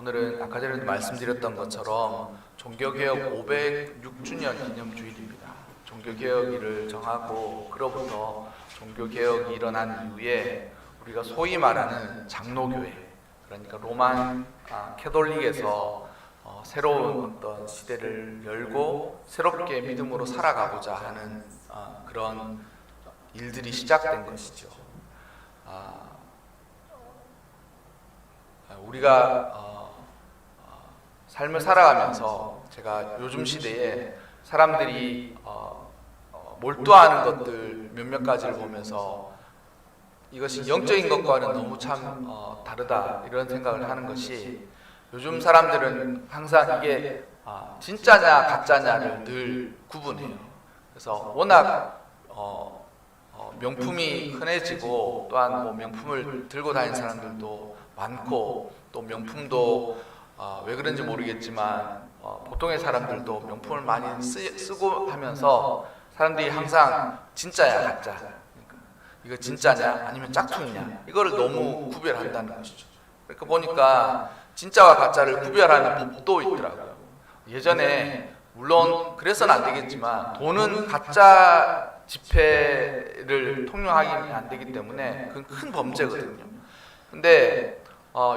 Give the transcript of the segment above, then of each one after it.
오늘은 아까 전에도 말씀드렸던 것처럼 종교개혁 506주년 기념주일입니다. 종교개혁일을 정하고 그로부터 종교개혁이 일어난 이후에 우리가 소위 말하는 장로교회, 그러니까 로만 캐톨릭에서 새로운 어떤 시대를 열고 새롭게 믿음으로 살아가고자 하는 그런 일들이 시작된 것이죠. 우리가 삶을 살아가면서 제가 요즘 시대에 사람들이 몰두하는 것들 몇몇 가지를 보면서 이것이 영적인 것과는 너무 참 다르다 이런 생각을 하는 것이, 요즘 사람들은 항상 이게 진짜냐 가짜냐를 늘 구분해요. 그래서 워낙 명품이 흔해지고 또한 뭐 명품을 들고 다니는 사람들도 많고, 또 명품도 왜 그런지 모르겠지만 보통의 사람들도 명품을 많이 쓰고 하면서 사람들이 항상 진짜야 가짜, 이거 진짜냐 아니면 짝퉁이냐 이거를 너무 구별한다는 것이죠. 그러니까 보니까 진짜와 가짜를 구별하는 법도 있더라고요. 예전에 물론 그래서는 안 되겠지만 돈은 가짜 지폐를 통용하기 안 되기 때문에 그건 큰 범죄거든요. 근데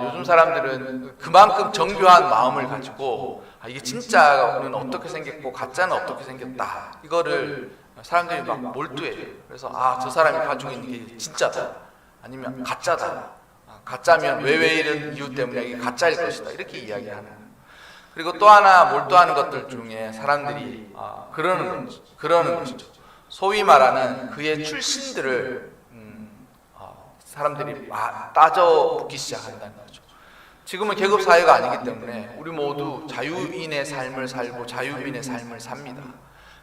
요즘 사람들은 그만큼 정교한 마음을 가지고 이게 진짜는 어떻게 생겼고 가짜는 어떻게 생겼다, 이거를 사람들이 막 몰두해요. 그래서 저 사람이 가지고 있는 게 진짜다 아니면 가짜다, 가짜면 왜 이런 이유 때문에 이게 가짜일 것이다 이렇게 이야기하는. 그리고 또 하나 몰두하는 것들 중에 사람들이 그러는 것이죠. 소위 말하는 그의 출신들을 사람들이 따져 묻기 시작한다는 거죠. 지금은 계급 사회가 아니기 때문에 우리 모두 자유인의 삶을 살고 자유민의 삶을 삽니다.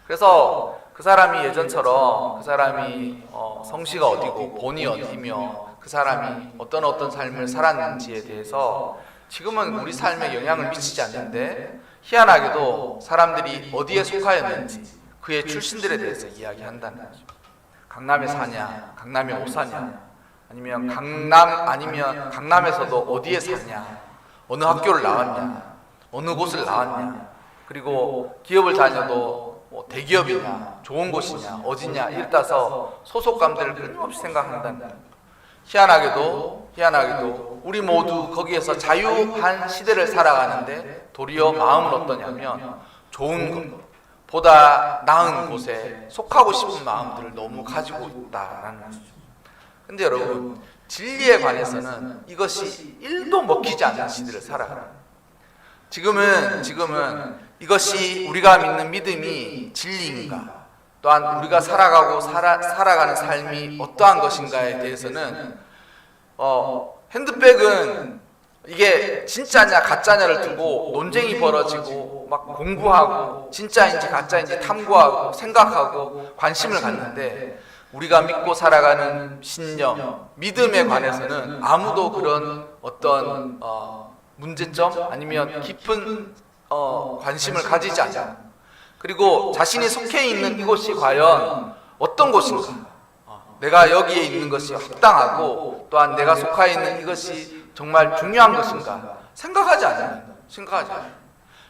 그래서 그 사람이 예전처럼 그 사람이 성씨가 어디고 본이 어디며 그 사람이 어떤 삶을 살았는지에 대해서 지금은 우리 삶에 영향을 미치지 않는데, 희한하게도 사람들이 어디에 속하였는지 그의 출신들에 대해서 이야기한다는 거죠. 강남에 사냐, 강남에 못 사냐, 아니면 강남에서도 어디에 사냐, 어느 학교를 나왔냐, 어느 곳을 나왔냐, 그리고 기업을 다녀도 뭐 대기업이냐, 좋은 곳이냐, 어디냐 이를 따서 소속감들을 끊임없이 생각한다는 거예요. 희한하게도 우리 모두 거기에서 자유한 시대를 살아가는데 도리어 마음은 어떠냐면 좋은 것, 보다 나은 곳에 속하고 싶은 마음들을 너무 가지고 있다라는 것이죠. 근데 여러분, 진리에 관해서는 이것이 1도 먹히지 않는 시대를 살아가요. 지금은 이것이 우리가 믿는 믿음이 진리인가, 또한 우리가 살아가는 삶이 어떠한 것인가에 대해서는 핸드백은 이게 진짜냐 가짜냐를 두고 논쟁이 벌어지고 막 공부하고 진짜인지 가짜인지 탐구하고 생각하고 관심을 갖는데, 우리가 믿고 살아가는 신념, 믿음에 관해서는 아무도 그런 어떤 문제점 아니면 깊은 관심을 가지지 않아요. 그리고 자신이 속해 있는 이곳이 과연 어떤 곳인가, 내가 여기에 있는 것이 합당하고 또한 내가 속해 있는 이것이 정말 중요한 것인가 생각하지 않아요.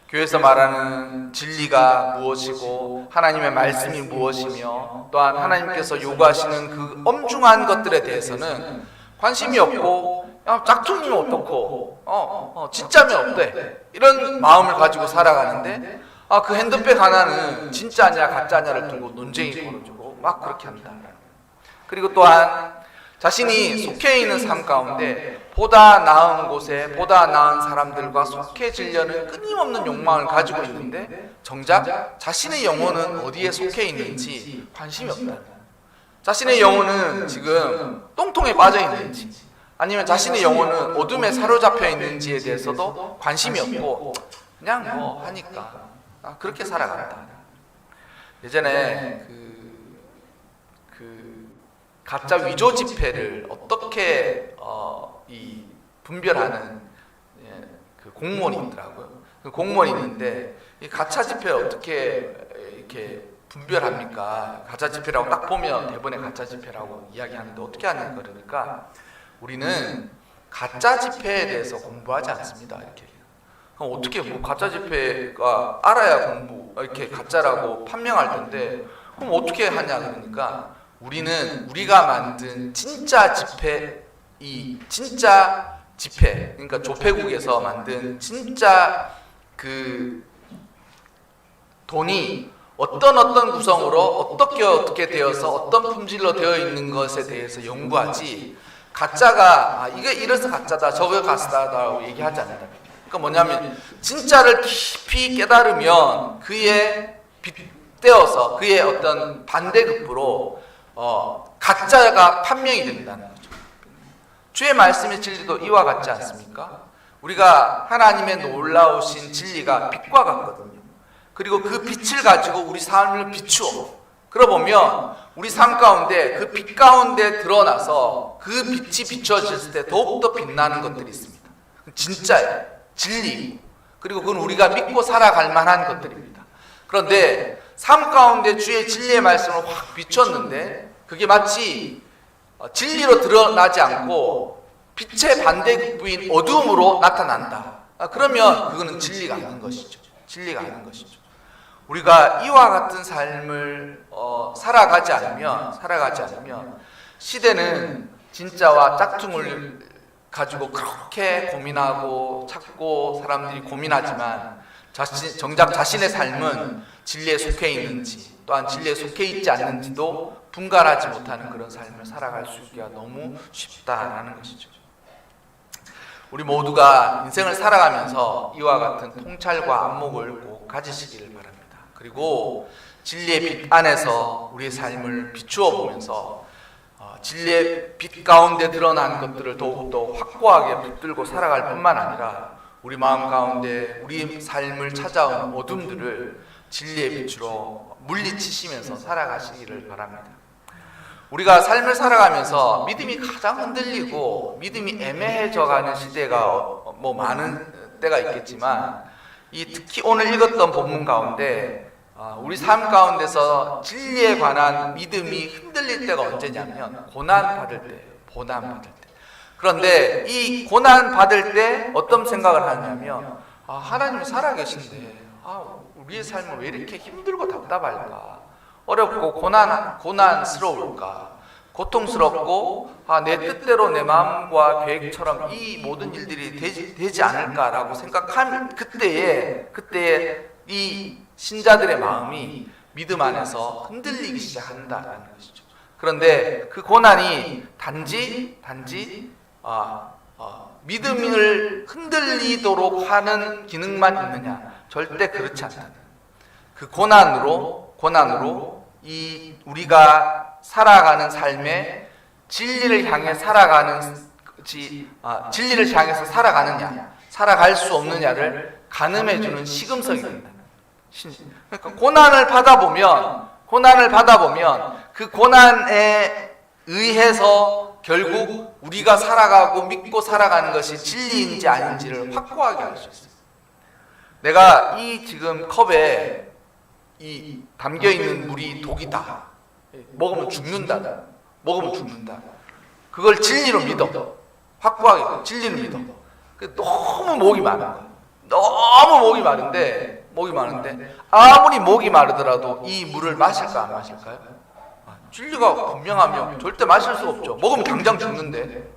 교회에서 말하는 진리가 무엇이고 하나님의 말씀이 무엇이며 또한 하나님께서 요구하시는 그 엄중한 것들에 대해서는 관심이 없고, 짝퉁이면 어떻고 진짜면 어때, 이런 마음을 가지고 살아가는데 그 핸드백 하나는 진짜냐 가짜냐를 두고 논쟁이 벌어지고 막 그렇게 한다. 그리고 또한 자신이 속해 있는 삶 가운데 보다 나은 곳에 보다 나은 사람들과 속해지려는 끊임없는 욕망을 가지고 있는데 정작 자신의 영혼은 어디에 속해 있는지 관심이 없다. 자신의 영혼은 지금 똥통에 빠져 있는지 아니면 자신의 영혼은 어둠에 사로잡혀 있는지에 대해서도 관심이 없고 그냥 뭐 하니까 그렇게 살아간다. 예전에 가짜 위조 지폐를 어떻게 분별하는 그 공무원이 있더라고요. 그 공무원이 있는데 이 가짜 지폐를 어떻게 이렇게 분별합니까? 가짜 지폐라고 딱 보면 대본에 가짜 지폐라고 이야기하는데 어떻게 하는 거니까, 우리는 가짜 지폐에 대해서 공부하지 않습니다. 이렇게 그럼 어떻게 뭐 가짜 지폐가 알아야 이렇게 가짜라고 판명할 텐데 그럼 어떻게 하냐 그러니까 우리가 만든 진짜 지폐 진짜 지폐 그러니까 조폐국에서 만든 진짜 그 돈이 어떤 구성으로 어떻게 되어서 어떤 품질로 되어 있는 것에 대해서 연구하지 가짜가 이게 이래서 가짜다 저게 가짜다라고 얘기하지 않는다. 그러니까 뭐냐면 진짜를 깊이 깨달으면 그에 빗대어서 그의 어떤 반대급부로 가짜가 판명이 된다는 거죠. 주의 말씀의 진리도 이와 같지 않습니까? 우리가 하나님의 놀라우신 진리가 빛과 같거든요. 그리고 그 빛을 가지고 우리 삶을 비추어 그러보면 우리 삶 가운데 그 빛 가운데 드러나서 그 빛이 비춰졌을 때 더욱더 빛나는 것들이 있습니다. 진짜예요. 진리. 그리고 그건 우리가 믿고 살아갈 만한 것들입니다. 그런데 삶 가운데 주의 진리의 말씀을 확 비췄는데 그게 마치 진리로 드러나지 않고 빛의 반대급부인 어두움으로 나타난다. 그러면 그거는 진리가 아닌 것이죠. 진리가 아닌 것이죠. 우리가 이와 같은 삶을 살아가지 않으면 시대는 진짜와 짝퉁을 가지고 그렇게 고민하고 찾고 사람들이 고민하지만 정작 자신의 삶은 진리에 속해 있는지 또한 진리에 속해 있지 않는지도 분간하지 못하는 그런 삶을 살아갈 수 있기가 너무 쉽다라는 것이죠. 우리 모두가 인생을 살아가면서 이와 같은 통찰과 안목을 꼭 가지시기를 바랍니다. 그리고 진리의 빛 안에서 우리의 삶을 비추어 보면서 진리의 빛 가운데 드러난 것들을 더욱더 확고하게 붙들고 살아갈 뿐만 아니라 우리 마음 가운데 우리 삶을 찾아오는 어둠들을 진리의 빛으로 물리치시면서 살아가시기를 바랍니다. 우리가 삶을 살아가면서 믿음이 가장 흔들리고 믿음이 애매해져가는 시대가 많은 때가 있겠지만 특히 오늘 읽었던 본문 가운데 우리 삶 가운데서 진리에 관한 믿음이 흔들릴 때가 언제냐면 고난받을 때. 그런데 이 고난받을 때 어떤 생각을 하냐면 하나님이 살아계신데 우리의 삶은 왜 이렇게 힘들고 답답할까? 어렵고 고난스러울까? 고통스럽고 내 뜻대로 내 마음과 계획처럼 이 모든 일들이 되지 않을까라고 생각하면 그때에 이 신자들의 마음이 믿음 안에서 흔들리기 시작한다는 것이죠. 그런데 그 고난이 단지 믿음을 흔들리도록 하는 기능만 있느냐? 절대 그렇지 않다는. 그 고난으로 우리가 살아가는 삶에 진리를 향해서 살아가느냐, 살아갈 수 없느냐를 가늠해주는 시금석이 된다. 그러니까 고난을 받아보면 그 고난에 의해서 결국 우리가 살아가고 믿고 살아가는 것이 진리인지 아닌지를 확고하게 알 수 있어요. 내가 이 지금 컵에 이 담겨 있는 물이 독이다. 먹으면 죽는다. 그걸 진리로 믿어. 확고하게 진리를 믿어. 너무 목이 많은 거야. 너무 목이 많은데 아무리 목이 마르더라도 이 물을 마실까 안 마실까요? 진리가 분명하면 절대 마실 수 없죠. 먹으면 당장 죽는데.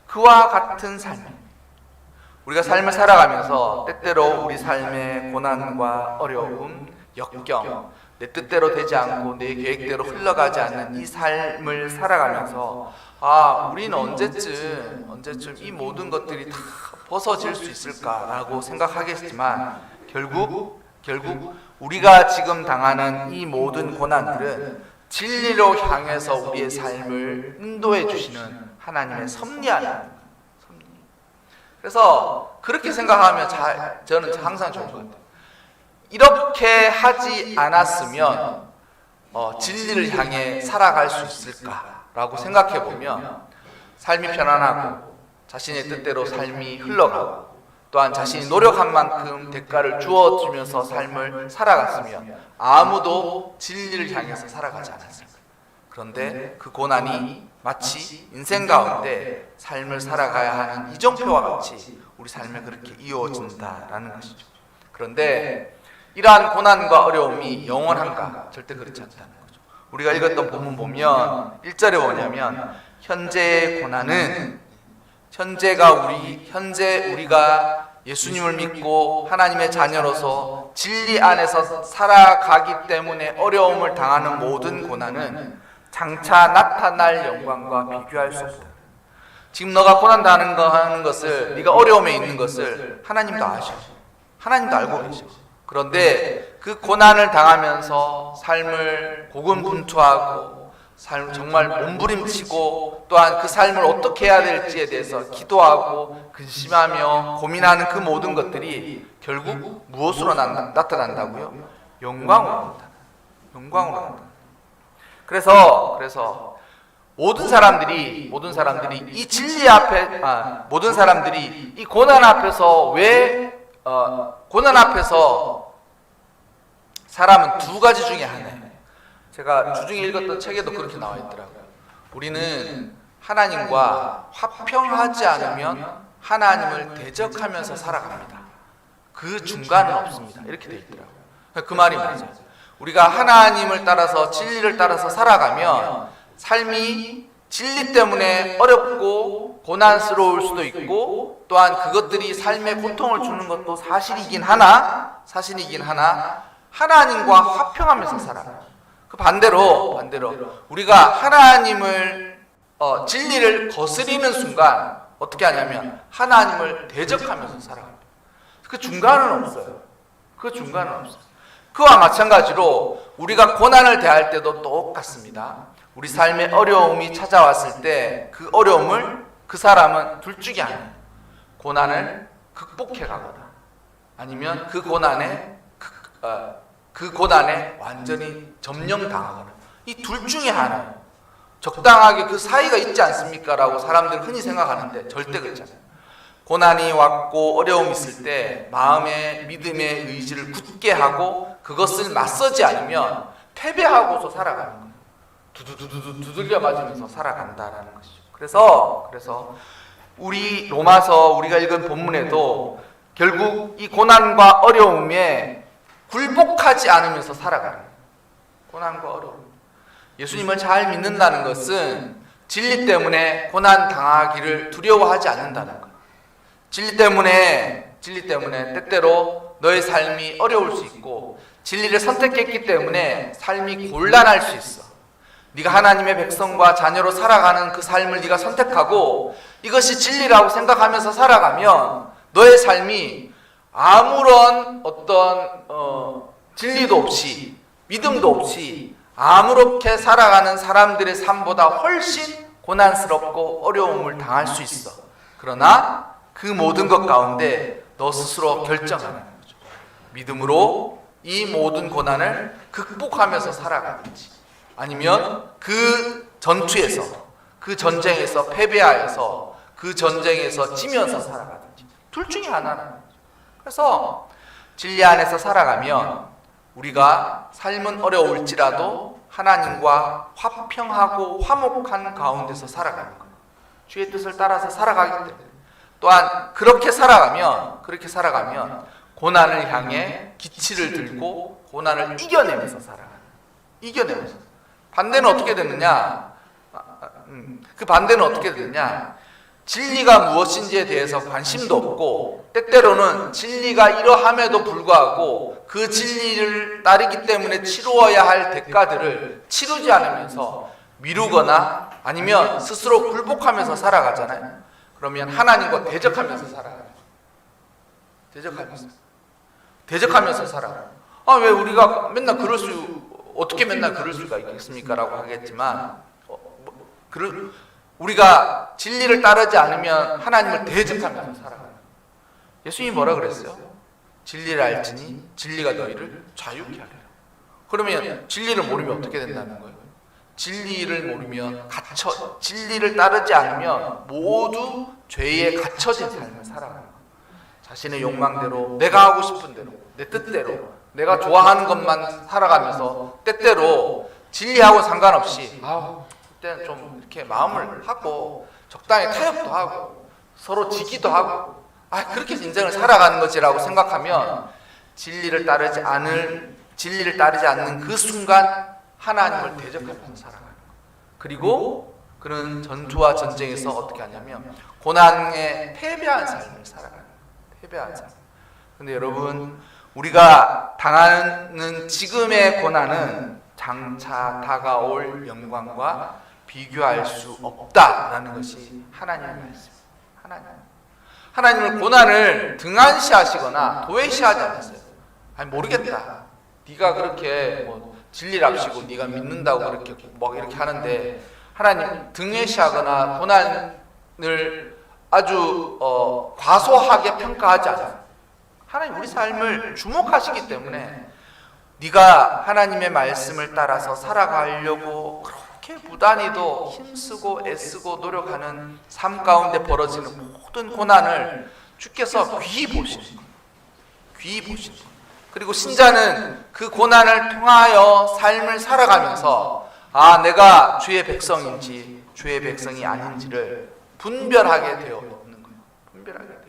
그와 같은 삶. 우리가 삶을 살아가면서 때때로 우리 삶의 고난과 어려움, 역경, 내 뜻대로 되지 않고 내 계획대로 흘러가지 않는 이 삶을 살아가면서 우리는 언제쯤 이 모든 것들이 다 벗어질 수 있을까라고 생각하겠지만 결국 우리가 지금 당하는 이 모든 고난들은 진리로 향해서 우리의 삶을 인도해 주시는 하나님의 섭리하는. 그래서 그렇게 생각하면 저는 항상 좋은 것 같아요. 이렇게 하지 않았으면 진리를 향해 살아갈 수 있을까라고 생각해 보면 삶이 편안하고 자신의 뜻대로 삶이 흘러가고 또한 자신이 노력한 만큼 대가를 주어주면서 삶을 살아갔으면 아무도 진리를 향해서 살아가지 않았을 거예요. 그런데 그 고난이 마치 인생 가운데 삶을 살아가야 하는 이정표와 같이 우리 삶에 그렇게 이어진다라는 것이죠. 그런데 이러한 고난과 어려움이 영원한가? 절대 그렇지 않다는 거죠. 우리가 읽었던 본문 보면 1절에 뭐냐면 현재의 고난은 현재 우리가 예수님을 믿고 하나님의 자녀로서 진리 안에서 살아가기 때문에 어려움을 당하는 모든 고난은 장차 나타날 영광과 비교할 수 없다. 지금 너가 고난 당하는 것을, 네가 어려움에 있는 것을 하나님도 아셔. 하나님도 알고 계셔. 그런데 그 고난을 당하면서 삶을 고군분투하고 정말 몸부림치고 또한 그 삶을 어떻게 해야 될지에 대해서 기도하고 근심하며 고민하는 그 모든 것들이 결국 무엇으로 나타난다고요? 영광으로 나타난다. 영광으로 나타난다. 그래서 모든 사람들이 이 진리 앞에 모든 사람들이 이 고난 앞에서 고난 앞에서 사람은 두 가지 중에 하나예요. 제가 주중에 읽었던 책에도 그렇게 나와 있더라고요. 우리는 하나님과 화평하지 않으면 하나님을 대적하면서 살아갑니다. 그 중간은 없습니다. 이렇게 돼 있더라고요. 그 말이 맞아요. 우리가 하나님을 따라서 진리를 따라서 살아가면 삶이 진리 때문에 어렵고 고난스러울 수도 있고 또한 그것들이 삶에 고통을 주는 것도 사실이긴 하나 하나님과 화평하면서 살아가요. 그 반대로 우리가 하나님을 진리를 거스리는 순간 어떻게 하냐면 하나님을 대적하면서 살아갑니다. 그 중간은 없어요. 그와 마찬가지로 우리가 고난을 대할 때도 똑같습니다. 우리 삶에 어려움이 찾아왔을 때 그 어려움을 그 사람은 둘 중에 하나예요. 고난을 극복해 가거나 아니면 그 고난에 완전히 점령당하거나 이 둘 중에 하나예요. 적당하게 그 사이가 있지 않습니까? 라고 사람들은 흔히 생각하는데 절대 그렇지 않아요. 고난이 왔고 어려움이 있을 때 마음의 믿음의 의지를 굳게 하고 그것을 맞서지 않으면 패배하고서 살아가는 거예요. 두들겨 맞으면서 살아간다라는 것이죠. 그래서 우리 로마서 우리가 읽은 본문에도 결국 이 고난과 어려움에 굴복하지 않으면서 살아가는 거예요. 고난과 어려움. 예수님을 잘 믿는다는 것은 진리 때문에 고난 당하기를 두려워하지 않는다는 거예요. 진리 때문에 때때로 너의 삶이 어려울 수 있고 진리를 선택했기 때문에 삶이 곤란할 수 있어. 네가 하나님의 백성과 자녀로 살아가는 그 삶을 네가 선택하고 이것이 진리라고 생각하면서 살아가면 너의 삶이 아무런 어떤 진리도 없이 믿음도 없이 아무렇게 살아가는 사람들의 삶보다 훨씬 고난스럽고 어려움을 당할 수 있어. 그러나 그 모든 것 가운데 너 스스로 결정하는 거죠. 믿음으로 이 모든 고난을 극복하면서 살아가는지 아니면 그 전투에서 그 전쟁에서 패배하여서 그 전쟁에서 지면서 살아가든지 둘 중에 하나는 거죠. 그래서 진리 안에서 살아가면 우리가 삶은 어려울지라도 하나님과 화평하고 화목한 가운데서 살아가는 거예요. 주의 뜻을 따라서 살아가기 때문에 또한 그렇게 살아가면 고난을 향해 기치를 들고 고난을 이겨내면서 살아가는 이겨내면서. 반대는 어떻게 되느냐? 그 반대는 어떻게 되느냐? 진리가 무엇인지에 대해서 관심도 없고 때때로는 진리가 이러함에도 불구하고 그 진리를 따르기 때문에 치루어야 할 대가들을 치르지 않으면서 미루거나 아니면 스스로 굴복하면서 살아가잖아요. 그러면 하나님과 대적하면서 살아가요. 대적하면서 살아가요. 왜 우리가 맨날 어떻게 맨날 그럴 수가 있겠습니까? 라고 하겠지만 우리가 진리를 따르지 않으면 하나님을 대적하면서 살아가요. 예수님이 뭐라 그랬어요? 진리를 알지니 진리가 너희를 자유케 하리라. 그러면 진리를 모르면 어떻게 된다는 거예요? 진리를 모르면 진리를 따르지 않으면 모두 죄에 갇혀진 삶을 살아가는 거예요. 자신의 욕망대로 내가 하고 싶은 대로 내 뜻대로 내가 좋아하는 것만 살아가면서 때때로 진리하고 상관없이 그때는 좀 이렇게 마음을 하고 적당히 타협도 하고 서로 지기도 하고 그렇게 인생을 살아가는 것이라고 생각하면 진리를 따르지 않는 그 순간 하나님을 대적하면서 살아가는 거예요. 그리고 그는 전투와 전쟁에서 어떻게 하냐면 고난에 패배한 삶을 살아가는 거예요. 패배한 삶. 근데 여러분, 우리가 당하는 지금의 고난은 장차 다가올 영광과 비교할 수 없다라는 것이 하나님의 말씀입니다. 하나님은 고난을 등한시하시거나 도외시하지 않았어요. 모르겠다. 네가 그렇게 진리랍시고 네가 믿는다고 그렇게 이렇게 하는데, 하나님 등외시하거나 고난을 아주 과소하게 평가하지 않아요. 하나님 우리 삶을 주목하시기 때문에 네가 하나님의 말씀을 따라서 살아가려고 그렇게 무단히도 힘쓰고 애쓰고 노력하는 삶 가운데 벌어지는 모든 고난을 주께서 귀히 보시는 거예요. 귀히 보시는 거예요. 그리고 신자는 그 고난을 통하여 삶을 살아가면서 내가 주의 백성인지 주의 백성이 아닌지를 분별하게 되어 있는 거예요. 분별하게 되어.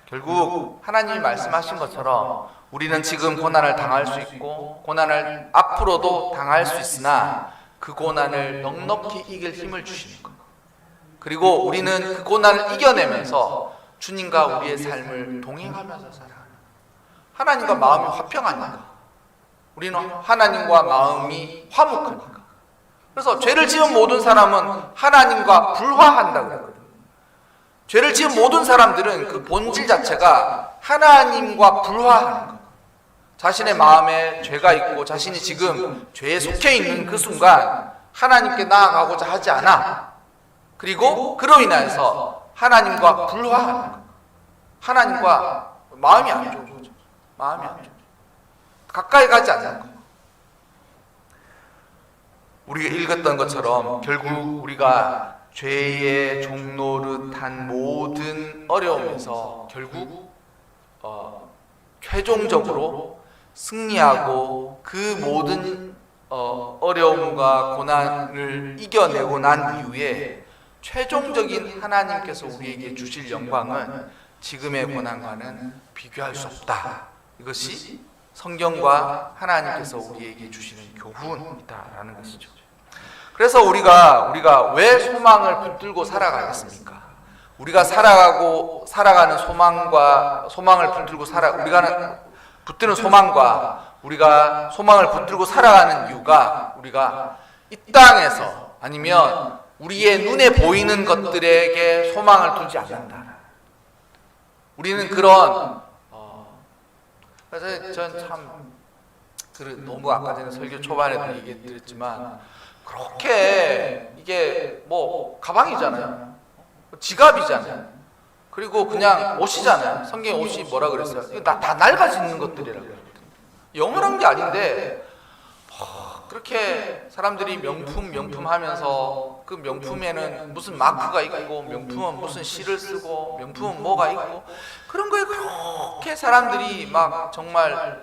결국 하나님이 말씀하신 것처럼 우리는 지금 고난을 당할 수 있고 고난을 앞으로도 당할 수 있으나 그 고난을 넉넉히 이길 힘을 주시는 거예요. 그리고 우리는 그 고난을 이겨내면서 주님과 우리의 삶을 동행하면서 살아가는 거예요. 하나님과 마음이 화평하니까, 우리는 하나님과 마음이 화목하니까. 그래서 죄를 지은 모든 사람은 하나님과 불화한다고 그랬거든요. 죄를 지은 모든 사람들은 그 본질 자체가 하나님과 불화하는 거예요. 자신의 마음에 죄가 있고 자신이 지금 죄에 속해 있는 그 순간 하나님께 나아가고자 하지 않아. 그리고 그로 인해서 하나님과 불화하는 거예요. 하나님과 마음이 안 좋은 거죠. 마음이 안 좋은 거예요. 가까이 가지 않는 거예요. 우리가 읽었던 것처럼 결국 우리가 죄의 종노릇한 모든 어려움에서 결국 최종적으로 승리하고 그 모든 어려움과 고난을 이겨내고 난 이후에 최종적인 하나님께서 우리에게 주실 영광은 지금의 고난과는 비교할 수 없다. 이것이 성경과 하나님께서 우리에게 주시는 교훈이다라는 것이죠. 그래서 우리가 왜 소망을 붙들고 살아가겠습니까? 우리가 살아가는 소망을 붙들고 우리가 붙드는 소망과 우리가 소망을 붙들고 살아가는 이유가 우리가 이 땅에서 아니면 우리의 눈에 보이는 것들에게 소망을 두지 않는다. 우리는 그런 그래서 전 참 너무 아까 전에 설교 초반에도 얘기드렸지만 그렇게 이게 가방이잖아요. 지갑이잖아요. 그리고 그냥 옷이잖아요. 성경에 옷이 뭐라 그랬어요? 이거 다 낡아지는 것들이라고 그랬거든요. 영원한 게 아닌데 그렇게 사람들이 명품 하면서 그 명품에는 무슨 마크가 있고 명품은 무슨 시를 쓰고 명품은 뭐가 있고 그런 거에 그렇게 사람들이 막 정말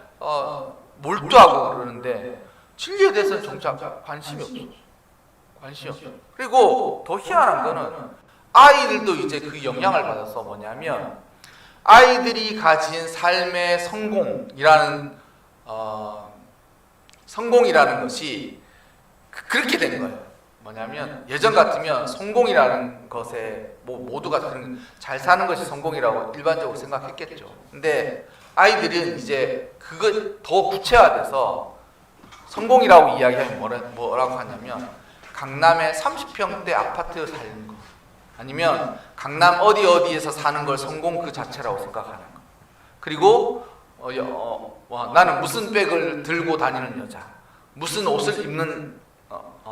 몰두하고 그러는데 진리에 대해서는 정작 관심이 없어요. 그리고 더 희한한 거는 아이들도 이제 그 영향을 받아서 뭐냐면 아이들이 가진 삶의 성공이라는 것이 그렇게 되는 거예요. 뭐냐면 예전 같으면 성공이라는 것에 모두가 잘 사는 것이 성공이라고 일반적으로 생각했겠죠. 근데 아이들은 이제 그거 더 구체화돼서 성공이라고 이야기하면 뭐라고 하냐면 강남에 30평대 아파트 사는 거 아니면 강남 어디에서 사는 걸 성공 그 자체라고 생각하는 거. 그리고 나는 무슨 백을 들고 다니는 여자, 무슨 옷을 입는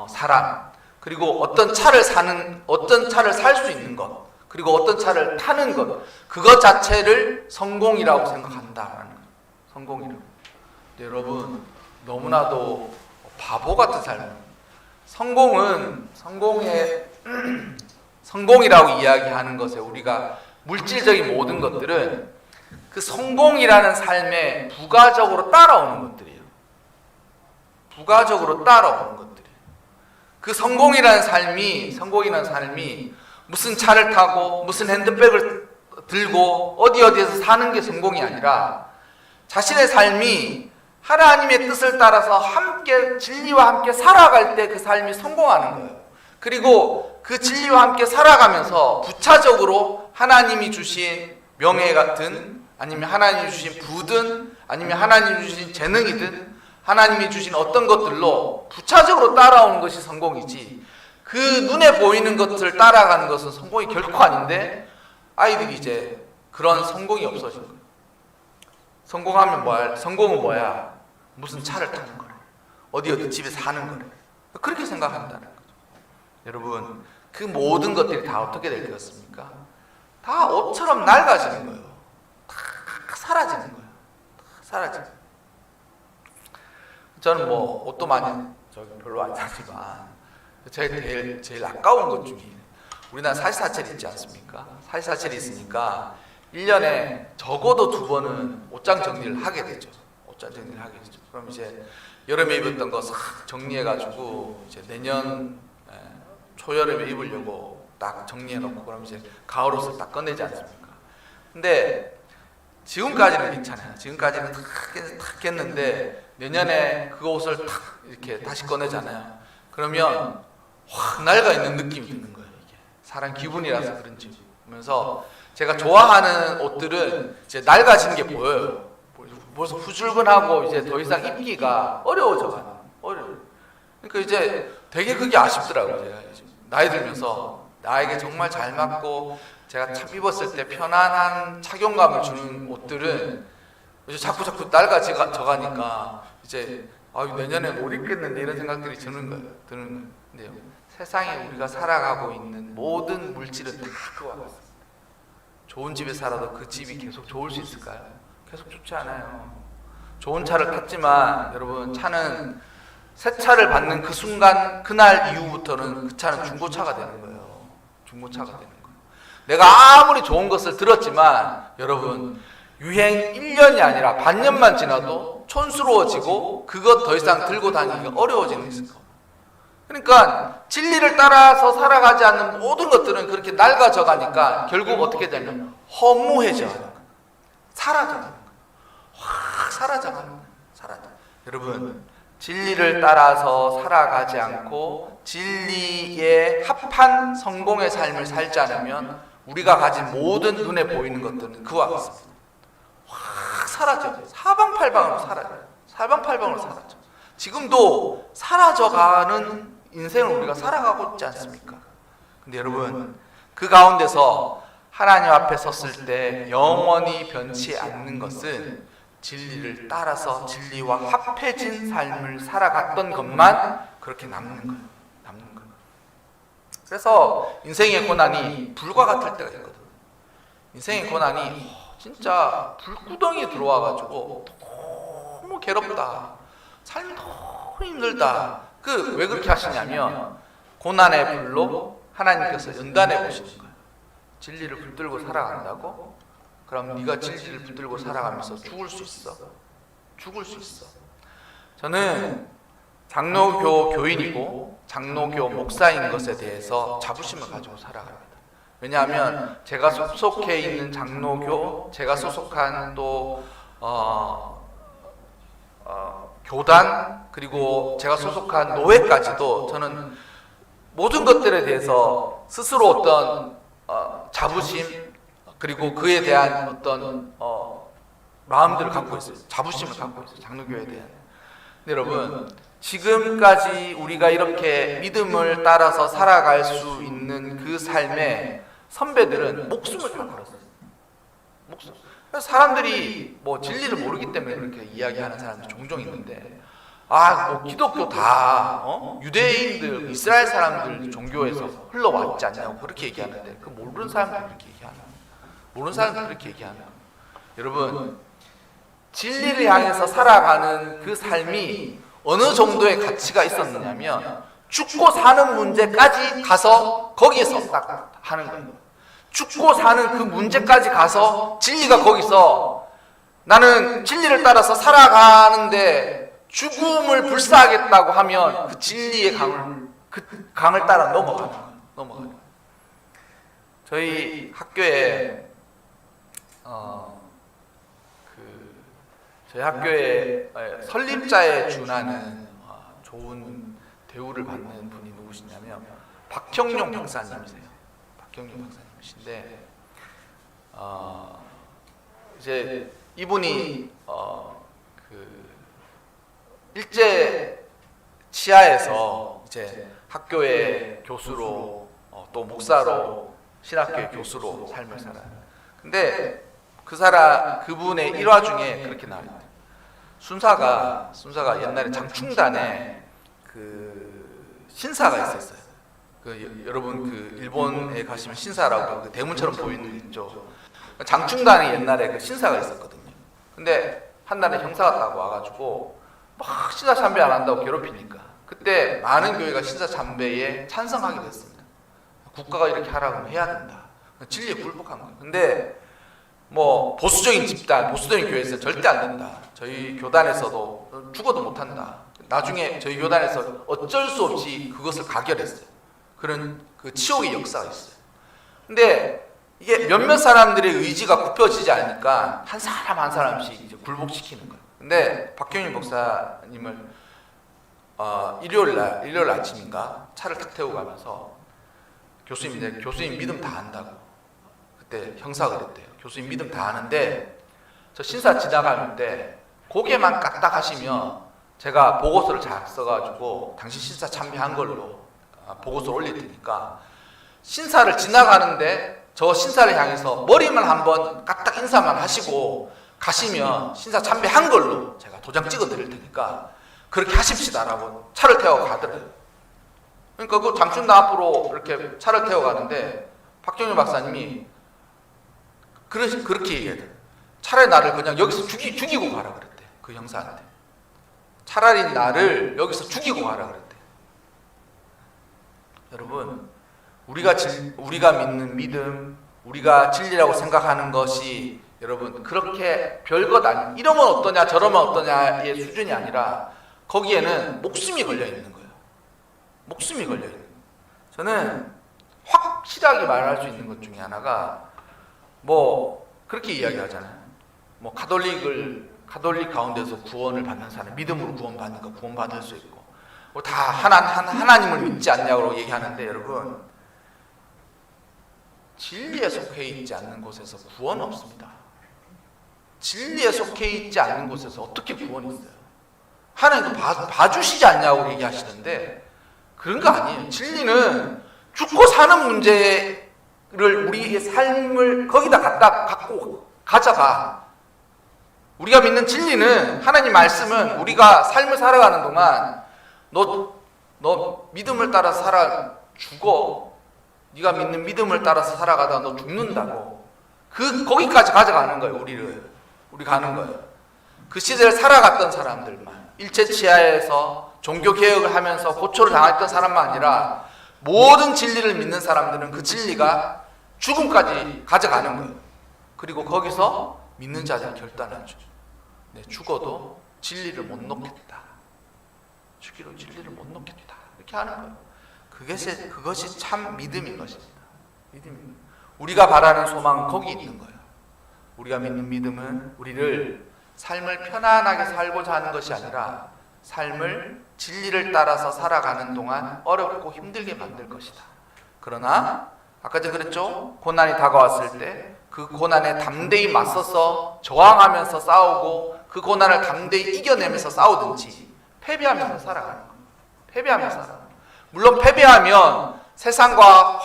사람, 그리고 어떤 차를 살 수 있는 것, 그리고 어떤 차를 타는 것, 그것 자체를 성공이라고 생각한다라는 거예요. 성공이라고. 근데 여러분 너무나도 바보 같은 삶. 성공이라고 이야기하는 것에 우리가 물질적인 모든 것들은 그 성공이라는 삶에 부가적으로 따라오는 것들이에요. 부가적으로 따라오는 것들이. 그 성공이라는 삶이 무슨 차를 타고 무슨 핸드백을 들고 어디에서 사는 게 성공이 아니라 자신의 삶이 하나님의 뜻을 따라서 함께 진리와 함께 살아갈 때 그 삶이 성공하는 거예요. 그리고 그 진리와 함께 살아가면서 부차적으로 하나님이 주신 명예 같은, 아니면 하나님이 주신 부든, 아니면 하나님이 주신 재능이든, 하나님이 주신 어떤 것들로 부차적으로 따라오는 것이 성공이지, 그 눈에 보이는 것을 따라가는 것은 성공이 결코 아닌데, 아이들이 이제 그런 성공이 없어진 거예요. 성공은 뭐야? 무슨 차를 타는 거래, 어디 집에 사는 거래, 그렇게 생각한다는 거죠. 여러분, 그 모든 것들이 다 어떻게 될 거였습니까? 다 옷처럼 낡아지는 거예요. 다 사라지는 거예요. 다 사라지는 거예요. 저는 뭐 옷도 많이 별로 안 사지만 제일 아까운 것 중에, 우리나라 사시사철이 있지 않습니까? 사시사철이 있으니까 1년에 적어도 2번은 옷장 정리를 하게 되죠. 옷장 정리를 하게 되죠. 그럼 이제 여름에 입었던 거 싹 정리해가지고 이제 내년 초여름에 입으려고 딱 정리해놓고, 그럼 이제 가을 옷을 딱 꺼내지 않습니까? 근데 지금까지는 괜찮아요. 지금까지는 탁 했는데 내년에 그 옷을 탁 이렇게 다시 꺼내잖아요. 그러면 확 낡아 있는 느낌이 드는 거예요. 이게 사람 기분이라서 그런지. 그러면서 제가 좋아하는 옷들은 이제 낡아지는 게 보여요. 벌써 후줄근하고 이제 더 이상 입기가 어려워져가요. 그러니까 이제 되게 그게 아쉽더라고요. 제가 나이 들면서 나에게 정말 잘 맞고 제가 참 입었을 때 편안한 착용감을 주는 옷들은 이제 자꾸 낡아져가니까 이제 내년에 못 입겠는데 이런 생각들이 드는 거예요. 근데요, 세상에 우리가 살아가고 있는 모든 물질은 다 그와 같습니다. 좋은 집에 살아도 그 집이 계속 좋을 수 있을까요? 계속 좋지 않아요. 좋은 차를 탔지만 여러분, 차는 새 차를 받는 그 순간, 그날 이후부터는 그 차는 중고차가 되는 거예요. 중고차가 되는 거예요. 내가 아무리 좋은 것을 들었지만 여러분, 유행 1년이 아니라 반년만 지나도 촌스러워지고 그것 더 이상 들고 다니기가 어려워지는 거예요. 그러니까 진리를 따라서 살아가지 않는 모든 것들은 그렇게 낡아져 가니까 결국 어떻게 되냐면 허무해져 가는 거예요. 사라져 가는 거예요. 확 사라져 가는 거예요. 여러분, 진리를 따라서 살아가지 않고 진리에 합한 성공의 삶을 살지 않으면 우리가 가진 모든 눈에 보이는 것들은 그와 같습니다. 확 사라져요. 사방팔방으로 사라져. 지금도 사라져가는 인생을 우리가 살아가고 있지 않습니까? 근데 여러분, 그 가운데서 하나님 앞에 섰을 때 영원히 변치 않는 것은 진리를 따라서 진리와 합해진 삶을 살아갔던 것만 그렇게 남는 거예요. 그래서 인생의 고난이 불과 같을 때가 있거든요. 인생의 고난이 진짜 불구덩이에 들어와가지고 너무 괴롭다, 삶이 너무 힘들다. 왜 그렇게 하시냐면 고난의 불로 하나님께서 연단해 보시는 거예요. 진리를 붙들고 살아간다고? 그럼 네가 진리를 붙들고 살아가면서 죽을 수 있어. 저는 장로교 교인이고 장로교 목사인 것에 대해서 자부심을 가지고 살아갑니다. 왜냐하면 제가 속해 있는 장로교, 제가 소속한 또 교단, 그리고 제가 소속한 노회까지도 저는 모든 것들에 대해서 스스로 어떤 자부심, 그리고 그에 대한 어떤 마음들을 갖고 있어요. 자부심을 갖고 있어요. 장로교에 대한. 근데 여러분, 지금까지 우리가 이렇게 믿음을 따라서 살아갈 수 있는 그 삶에 선배들은 목숨을 다 걸었어요. 목숨. 그래서 사람들이 뭐 진리를 모르기 때문에 그렇게 이야기하는 사람들 종종 있는데, 뭐 기독교 다 유대인들, 이스라엘 사람들 종교에서 흘러왔지 않냐고 그렇게 얘기하는데, 그 모르는 사람들이 그렇게 얘기하나? 여러분, 진리를 향해서 살아가는 그 삶이 어느 정도의 가치가 있었느냐면 죽고 사는 문제까지 가서 거기에서 딱 하는 거예요. 죽고 사는 그 문제까지 가서 진리가 거기서, 나는 진리를 따라서 살아가는데 죽음을 불사하겠다고 하면 그 진리의 강을 따라 넘어가는 거예요. 저희 학교에 저희 학교에 설립자에 준하는 좋은 대우를 받는 분이 누구시냐면 박형룡 박사님이세요. 박형룡 박사님이신데 이제 이분이 일제 치하에서 이제 학교의 교수로 또 목사로 신학교의 교수로 삶을 살아요. 근데 그분의 일화 중에 그렇게 나와요. 순사가 옛날에 장충단에 신사가 있었어요. 여러분 일본에 가시면 신사라고 대문처럼 보이는 거 있죠. 장충단에 옛날에 신사가 있었거든요. 근데 한날에 형사가 딱 와가지고 막 신사 참배 안 한다고 괴롭히니까 그때 많은 교회가 신사 참배에 찬성하게 됐습니다. 국가가 이렇게 하라고 해야 된다. 진리에 굴복한 거예요. 근데 뭐 보수적인 집단, 보수적인 교회에서 절대 안 된다. 저희 교단에서도 죽어도 못한다. 나중에 저희 교단에서 어쩔 수 없이 그것을 가결했어요. 그런 치욕의 역사가 있어요. 근데 이게 몇몇 사람들의 의지가 굽혀지지 않으니까 한 사람 한 사람씩 이제 굴복시키는 거예요. 근데 박형일 목사님을 일요일 아침인가 차를 탁 태우고 가면서 교수님 믿음 다 안다고. 그때 형사가 그랬대요. 교수님 믿음 다 아는데 저 신사 지나가는데 고개만 까딱하시면 제가 보고서를 잘 써가지고 당신 신사 참배한 걸로 보고서 올릴 테니까 신사를 지나가는데 저 신사를 향해서 머리만 한번 까딱 인사만 하시고 가시면 신사 참배한 걸로 제가 도장 찍어 드릴 테니까 그렇게 하십시다라고 차를 태워 가더래요. 그러니까 그 장충단 앞으로 이렇게 차를 태워 가는데 박정일 박사님이 그렇게 얘기해요. 차라리 나를 그냥 여기서 죽이고 가라 그랬대. 그 형사한테. 차라리 나를 여기서 죽이고 가라 그랬대. 여러분, 우리가 믿는 믿음, 우리가 진리라고 생각하는 것이 여러분 그렇게 별것 아니. 이러면 어떠냐, 저러면 어떠냐의 수준이 아니라 거기에는 목숨이 걸려 있는 거예요. 목숨이 걸려 있는 거예요. 저는 확실하게 말할 수 있는 것 중에 하나가 뭐 그렇게 이야기하잖아요. 뭐 가톨릭 가운데서 구원을 받는 사람, 믿음으로 구원받으니까 구원받을 수 있고 뭐 다 하나님을 믿지 않냐고 얘기하는데 여러분 진리에 속해 있지 않는 곳에서 구원 없습니다. 진리에 속해 있지 않는 곳에서 어떻게 구원이 있어요? 하나님도 봐주시지 않냐고 얘기하시는데 그런 거 아니에요. 진리는 죽고 사는 문제를 우리의 삶을 거기다 갖고 가져가. 우리가 믿는 진리는 하나님 말씀은 우리가 삶을 살아가는 동안 너 믿음을 따라서 죽어. 네가 믿는 믿음을 따라서 살아가다가 너 죽는다고. 거기까지 가져가는 거예요. 우리 가는 거예요. 그 시대를 살아갔던 사람들만 일제 치하에서 종교 개혁을 하면서 고초를 당했던 사람만 아니라 모든 진리를 믿는 사람들은 그 진리가 죽음까지 가져가는 거예요. 그리고 거기서 믿는 자들이 결단하죠. 네, 죽어도 진리를 못 놓겠다. 죽기로 진리를 못 놓겠다. 이렇게 하는 거예요. 그것이 참 믿음인 것입니다. 믿음입니다. 우리가 바라는 소망은 거기 있는 거예요. 우리가 믿는 믿음은 우리를 삶을 편안하게 살고자 하는 것이 아니라 삶을 진리를 따라서 살아가는 동안 어렵고 힘들게 만들 것이다. 그러나 아까 제가 그랬죠? 고난이 다가왔을 때 그 고난에 담대히 맞서서 저항하면서 싸우고 그 고난을 담대히 이겨내면서 싸우든지 패배하면서 살아가는 거예요. 패배하면서 살아가는 거예요. 물론 패배하면 세상과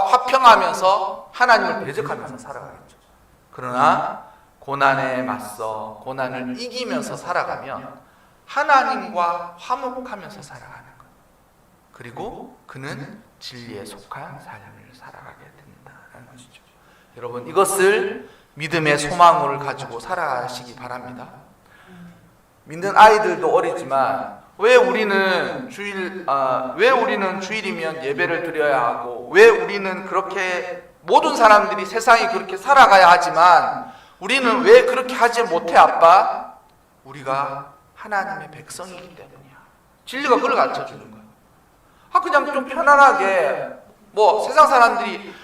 화평하면서 하나님을 대적하면서 살아가겠죠. 그러나 고난에 맞서 고난을 이기면서 살아가면 하나님과 화목하면서 살아가는 거예요. 그리고 그는 진리에 속한 삶을 살아가게 된다는 것이죠. 여러분 이것을 믿음의 소망을 가지고 살아가시기 바랍니다. 믿는 아이들도 어리지만 왜 우리는 주일이면 예배를 드려야 하고 왜 우리는 그렇게 모든 사람들이 세상이 그렇게 살아가야 하지만 우리는 왜 그렇게 하지 못해 아빠? 우리가 하나님의 백성이기 때문이야. 진리가 그걸 가르쳐 주는 거야. 그냥 좀 편안하게 뭐 세상 사람들이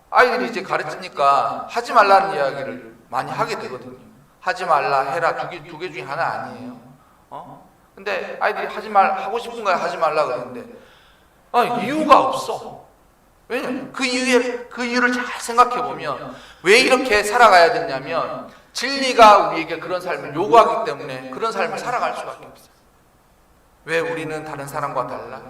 아이들이 이제 가르치니까 하지 말라는 이야기를 많이 하게 되거든요. 하지 말라, 해라 두 개 중에 하나 아니에요. 근데 아이들이 하고 싶은 거야 하지 말라 그러는데 이유가 없어. 왜냐면 그 이유를 잘 생각해 보면 왜 이렇게 살아가야 되냐면 진리가 우리에게 그런 삶을 요구하기 때문에 그런 삶을 살아갈 수밖에 없어요. 왜 우리는 다른 사람과 달라?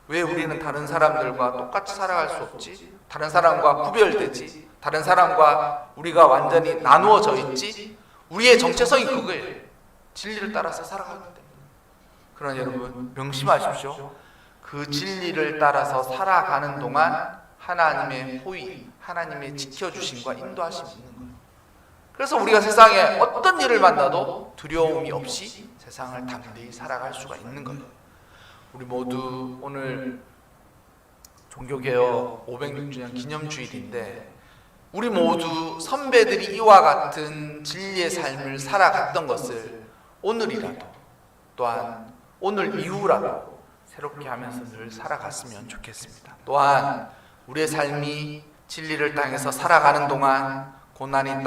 왜 우리는 다른 사람들과 똑같이 살아갈 수 없지? 다른 사람과 구별되지? 다른 사람과 우리가 완전히 나누어져 있지? 우리의 정체성이 그거예요. 진리를 따라서 살아가기 때문에. 그러나 여러분 명심하십시오. 그 진리를 따라서 살아가는 동안 하나님의 호의, 하나님의 지켜주심과 인도하심이 있는 거예요. 그래서 우리가 세상에 어떤 일을 만나도 두려움이 없이 세상을 담대히 살아갈 수가 있는 거예요. 우리 모두 오늘 종교개혁 506주년 기념주일인데 우리 모두 선배들이 이와 같은 진리의 삶을 살아갔던 것을 오늘이라도 또한 오늘 이후라도 새롭게 하면서 늘 살아갔으면 좋겠습니다. 또한 우리의 삶이 진리를 땅에서 살아가는 동안 고난이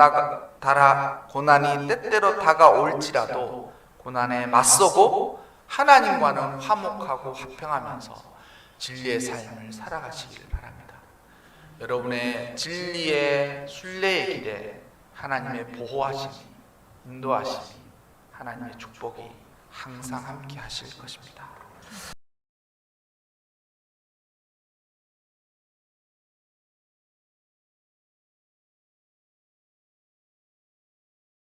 때때로 다가올지라도 고난에 맞서고 하나님과는 화목하고 화평하면서 진리의 삶을 살아가시길 바랍니다. 여러분의 진리의 순례의 길에 하나님의 보호하심이, 인도하심이, 하나님의 축복이 항상 함께 하실 것입니다.